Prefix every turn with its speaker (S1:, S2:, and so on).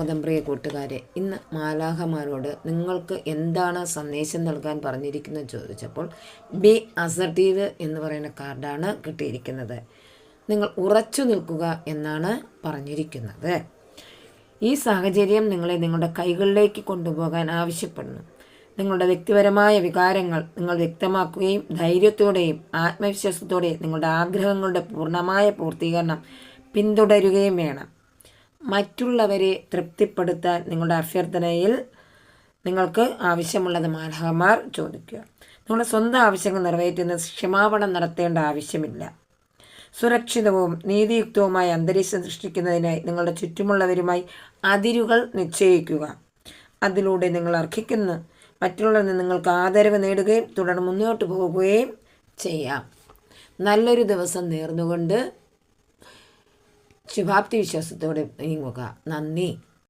S1: പ്രിയ കൂട്ടുകാരെ, ഇന്ന് മാലാഖമാരോട് നിങ്ങൾക്ക് എന്താണ് സന്ദേശം നൽകാൻ പറഞ്ഞിരിക്കുന്നത് ചോദിച്ചപ്പോൾ ബി അസർട്ടീവ് എന്ന് പറയുന്ന കാർഡാണ് കിട്ടിയിരിക്കുന്നത്. നിങ്ങൾ ഉറച്ചു നിൽക്കുക എന്നാണ് പറഞ്ഞിരിക്കുന്നത്. ഈ സാഹചര്യം നിങ്ങളെ നിങ്ങളുടെ കൈകളിലേക്ക് കൊണ്ടുപോകാൻ ആവശ്യപ്പെടുന്നു. നിങ്ങളുടെ വ്യക്തിപരമായ വികാരങ്ങൾ നിങ്ങൾ വ്യക്തമാക്കുകയും ധൈര്യത്തോടെയും ആത്മവിശ്വാസത്തോടെയും നിങ്ങളുടെ ആഗ്രഹങ്ങളുടെ പൂർണ്ണമായ പൂർത്തീകരണം പിന്തുടരുകയും വേണം. മറ്റുള്ളവരെ തൃപ്തിപ്പെടുത്താൻ നിങ്ങളുടെ അഭ്യർത്ഥനയിൽ നിങ്ങൾക്ക് ആവശ്യമുള്ളത് മാലാഖമാർ ചോദിക്കുക. നിങ്ങളുടെ സ്വന്തം ആവശ്യങ്ങൾ നിറവേറ്റുന്ന ക്ഷമാപണം നടത്തേണ്ട ആവശ്യമില്ല. സുരക്ഷിതവും നീതിയുക്തവുമായ അന്തരീക്ഷം സൃഷ്ടിക്കുന്നതിനായി നിങ്ങളുടെ ചുറ്റുമുള്ളവരുമായി അതിരുകൾ നിശ്ചയിക്കുക. അതിലൂടെ നിങ്ങൾ അർഹിക്കുന്ന മറ്റുള്ളവരിൽ നിന്ന് നിങ്ങൾക്ക് ആദരവ് നേടുകയും തുടർന്ന് മുന്നോട്ട് പോവുകയും ചെയ്യാം. നല്ലൊരു ദിവസം നേർന്നുകൊണ്ട് ശുഭാപ്തി വിശ്വാസത്തോടെ നീങ്ങുക. നന്ദി.